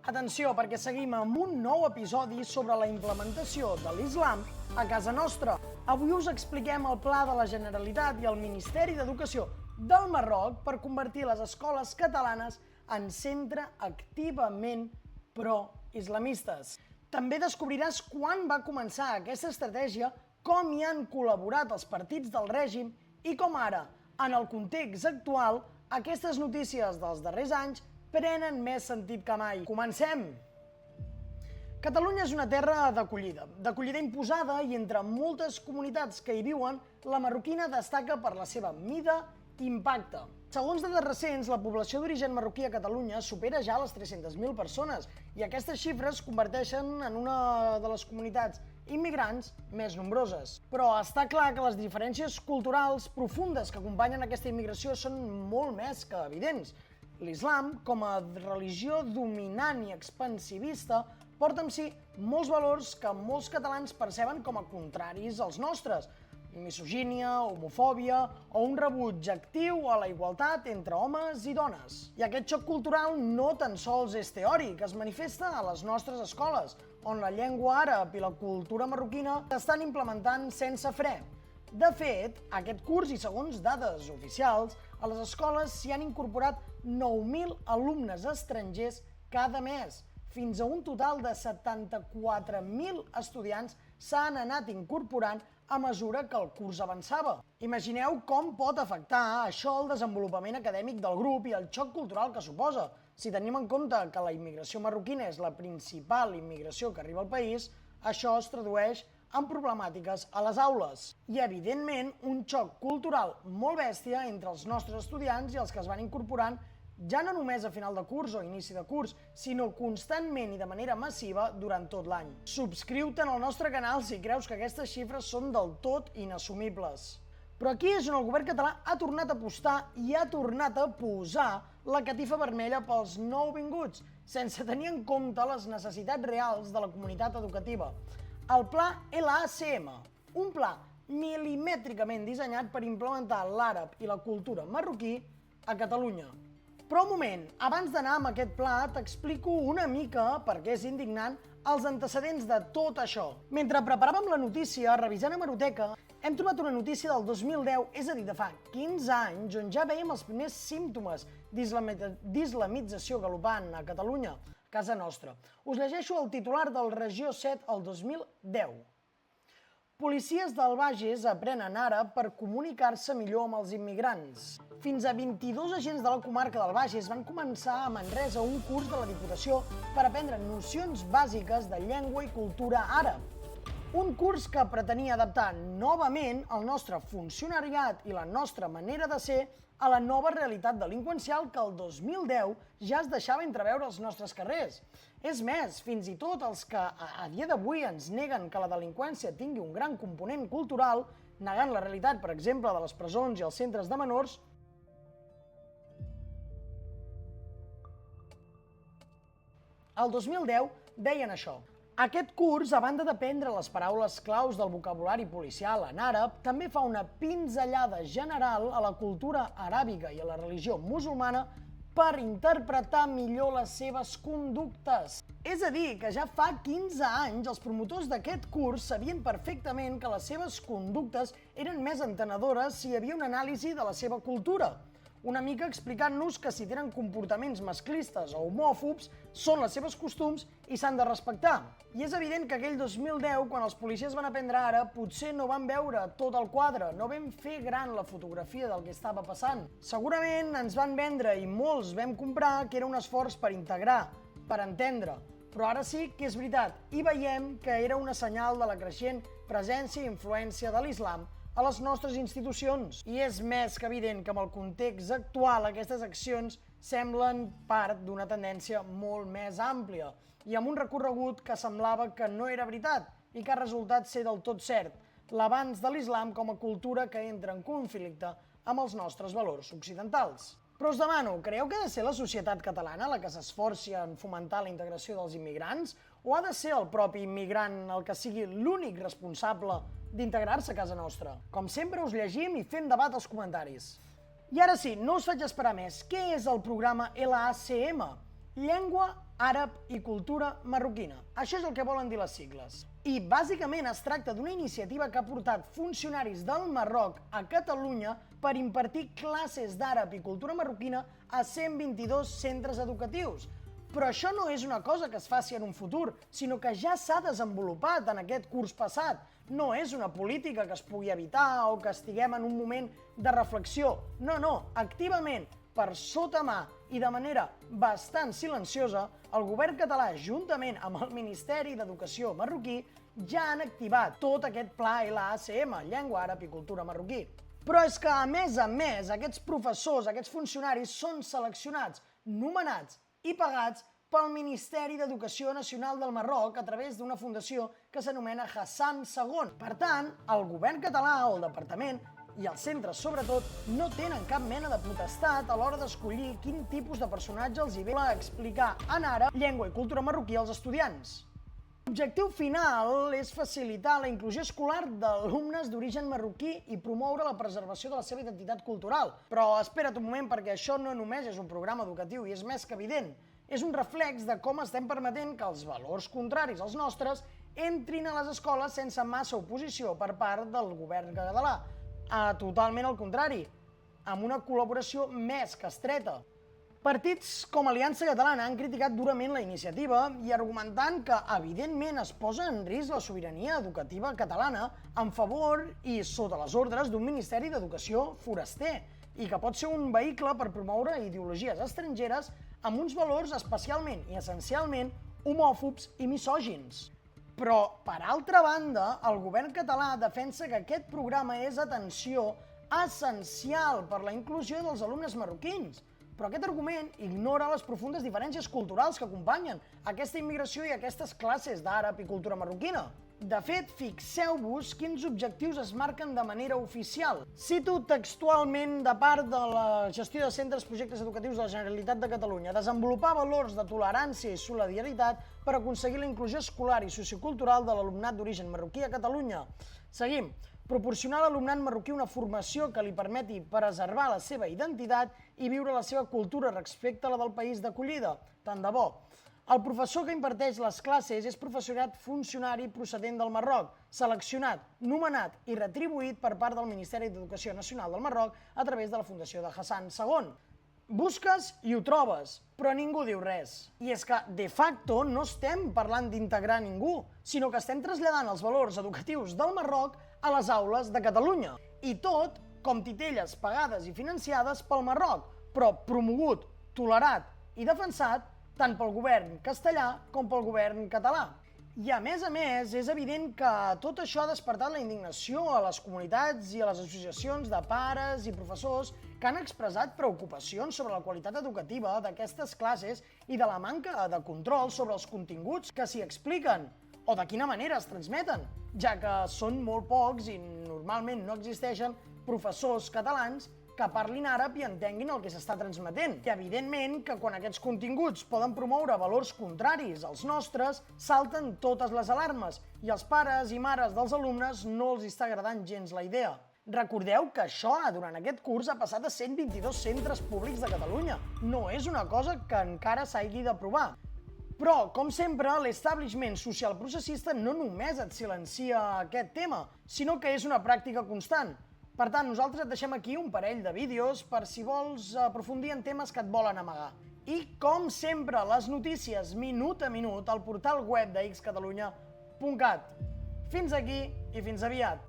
Atenció, perquè seguim amb un nou episodi sobre la implementació de l'islam a casa nostra. Avui us expliquem el pla de la Generalitat i el Ministeri d'Educació del Marroc per convertir les escoles catalanes en centre activament pro-islamistes. També descobriràs quan va començar aquesta estratègia, com hi han col·laborat els partits del règim i com ara, en el context actual, aquestes notícies dels darrers anys prenen més sentit que mai. Comencem! Catalunya és una terra d'acollida imposada i entre moltes comunitats que hi viuen, la marroquina destaca per la seva mida i impacte. Segons dades recents, la població d'origen marroquí a Catalunya supera ja les 300.000 persones i aquestes xifres converteixen en una de les comunitats immigrants més nombroses. Però està clar que les diferències culturals profundes que acompanyen aquesta immigració són molt més que evidents. L'islam, com a religió dominant i expansivista, porta amb si molts valors que molts catalans perceben com a contraris als nostres. Misogínia, homofòbia o un rebuig actiu a la igualtat entre homes i dones. I aquest xoc cultural no tan sols és teòric, es manifesta a les nostres escoles, on la llengua àrab i la cultura marroquina s'estan implementant sense fre. De fet, aquest curs i segons dades oficials, a les escoles s'hi han incorporat 9.000 alumnes estrangers cada mes. Fins a un total de 74.000 estudiants s'han anat incorporant a mesura que el curs avançava. Imagineu com pot afectar això el desenvolupament acadèmic del grup i el xoc cultural que suposa. Si tenim en compte que la immigració marroquina és la principal immigració que arriba al país, això es tradueix en problemàtiques a les aules. I, evidentment, un xoc cultural molt bèstia entre els nostres estudiants i els que es van incorporant ja no només a final de curs o inici de curs, sinó constantment i de manera massiva durant tot l'any. Subscriu-te'n al nostre canal si creus que aquestes xifres són del tot inassumibles. Però aquí és on el govern català ha tornat a apostar i ha tornat a posar la catifa vermella pels nouvinguts, sense tenir en compte les necessitats reals de la comunitat educativa. El pla LACM, un pla mil·limètricament dissenyat per implementar l'àrab i la cultura marroquí a Catalunya. Però un moment, abans d'anar amb aquest pla t'explico una mica, perquè és indignant, els antecedents de tot això. Mentre preparàvem la notícia, revisant hemeroteca, hem trobat una notícia del 2010, és a dir, de fa 15 anys, on ja veiem els primers símptomes d'islamització galopant a Catalunya, a casa nostra. Us llegeixo el titular del Regió 7 el 2010. Policies del Bages aprenen àrab per comunicar-se millor amb els immigrants. Fins a 22 agents de la comarca del Bages van començar a Manresa un curs de la Diputació per aprendre nocions bàsiques de llengua i cultura àrab. Un curs que pretenia adaptar novament el nostre funcionariat i la nostra manera de ser a la nova realitat delinqüencial que el 2010 ja es deixava entreveure als nostres carrers. És més, fins i tot els que a dia d'avui ens neguen que la delinqüència tingui un gran component cultural, negant la realitat, per exemple, de les presons i els centres de menors, el 2010 deien això. Aquest curs, a banda d'aprendre les paraules claus del vocabulari policial en àrab, també fa una pinzellada general a la cultura aràbiga i a la religió musulmana per interpretar millor les seves conductes. És a dir, que ja fa 15 anys els promotors d'aquest curs sabien perfectament que les seves conductes eren més entenedores si hi havia una anàlisi de la seva cultura. Una mica explicant-nos que si tenen comportaments masclistes o homòfobs, són les seves costums i s'han de respectar. I és evident que aquell 2010, quan els policies van aprendre ara, potser no van veure tot el quadre, no vam fer gran la fotografia del que estava passant. Segurament ens van vendre i molts vam comprar que era un esforç per integrar, per entendre. Però ara sí que és veritat, i veiem que era una senyal de la creixent presència i influència de l'islam a les nostres institucions. I és més que evident que amb el context actual aquestes accions semblen part d'una tendència molt més àmplia i amb un recorregut que semblava que no era veritat i que ha resultat ser del tot cert, l'avanç de l'islam com a cultura que entra en conflicte amb els nostres valors occidentals. Però us demano, creieu que ha de ser la societat catalana la que s'esforci en fomentar la integració dels immigrants o ha de ser el propi immigrant el que sigui l'únic responsable d'integrar-se a casa nostra? Com sempre us llegim i fem debat als comentaris. I ara sí, no us faig esperar més. Què és el programa LACM? llengua, àrab i cultura marroquina. Això és el que volen dir les sigles. I bàsicament es tracta d'una iniciativa que ha portat funcionaris del Marroc a Catalunya per impartir classes d'àrab i cultura marroquina a 122 centres educatius. Però això no és una cosa que es faci en un futur, sinó que ja s'ha desenvolupat en aquest curs passat. No és una política que es pugui evitar o que estiguem en un moment de reflexió. No, activament, per sota mà i de manera bastant silenciosa, el govern català, juntament amb el Ministeri d'Educació marroquí, ja han activat tot aquest pla LACM, Llengua, Àrab i Cultura Marroquí. Però és que, a més, aquests professors, aquests funcionaris són seleccionats, nomenats i pagats pel Ministeri d'Educació Nacional del Marroc a través d'una fundació que s'anomena Hassan II. Per tant, el govern català o el departament i els centres, sobretot, no tenen cap mena de potestat a l'hora d'escollir quin tipus de personatge els hi ve a explicar en àrab, llengua i cultura marroquí als estudiants. L'objectiu final és facilitar la inclusió escolar d'alumnes d'origen marroquí i promoure la preservació de la seva identitat cultural. Però espera't un moment, perquè això no només és un programa educatiu i és més que evident. És un reflex de com estem permetent que els valors contraris als nostres entrin a les escoles sense massa oposició per part del govern català. Totalment al contrari, amb una col·laboració més que estreta. Partits com Aliança Catalana han criticat durament la iniciativa i argumentant que, evidentment, es posa en risc la sobirania educativa catalana en favor i sota les ordres d'un Ministeri d'Educació foraster i que pot ser un vehicle per promoure ideologies estrangeres amb uns valors especialment i essencialment homòfobs i misògins. Però, per altra banda, el govern català defensa que aquest programa és, atenció, essencial per la inclusió dels alumnes marroquins. Però aquest argument ignora les profundes diferències culturals que acompanyen aquesta immigració i aquestes classes d'àrab i cultura marroquina. De fet, fixeu-vos quins objectius es marquen de manera oficial. Cito textualment de part de la gestió de centres projectes educatius de la Generalitat de Catalunya: desenvolupar valors de tolerància i solidaritat per aconseguir la inclusió escolar i sociocultural de l'alumnat d'origen marroquí a Catalunya. Seguim. Proporcionar a l'alumnat marroquí una formació que li permeti preservar la seva identitat i viure la seva cultura respecte a la del país d'acollida. Tant de bo. El professor que imparteix les classes és professorat funcionari procedent del Marroc, seleccionat, nomenat i retribuït per part del Ministeri d'Educació Nacional del Marroc a través de la Fundació de Hassan II. Busques i ho trobes, però ningú diu res. I és que, de facto, no estem parlant d'integrar ningú, sinó que estem traslladant els valors educatius del Marroc a les aules de Catalunya. I tot com titelles pagades i financiades pel Marroc, però promogut, tolerat i defensat tant pel govern castellà com pel govern català. I a més, és evident que tot això ha despertat la indignació a les comunitats i a les associacions de pares i professors que han expressat preocupacions sobre la qualitat educativa d'aquestes classes i de la manca de control sobre els continguts que s'hi expliquen o de quina manera es transmeten, ja que són molt pocs i normalment no existeixen professors catalans que parlin àrab i entenguin el que s'està transmetent. I evidentment que quan aquests continguts poden promoure valors contraris als nostres, salten totes les alarmes i als pares i mares dels alumnes no els està agradant gens la idea. Recordeu que això durant aquest curs ha passat a 122 centres públics de Catalunya. No és una cosa que encara s'hagi d'aprovar. Però, com sempre, l'establishment social-processista no només et silencia aquest tema, sinó que és una pràctica constant. Per tant, nosaltres et deixem aquí un parell de vídeos per si vols aprofundir en temes que et volen amagar. I, com sempre, les notícies minut a minut al portal web de xcatalunya.cat. Fins aquí i fins aviat.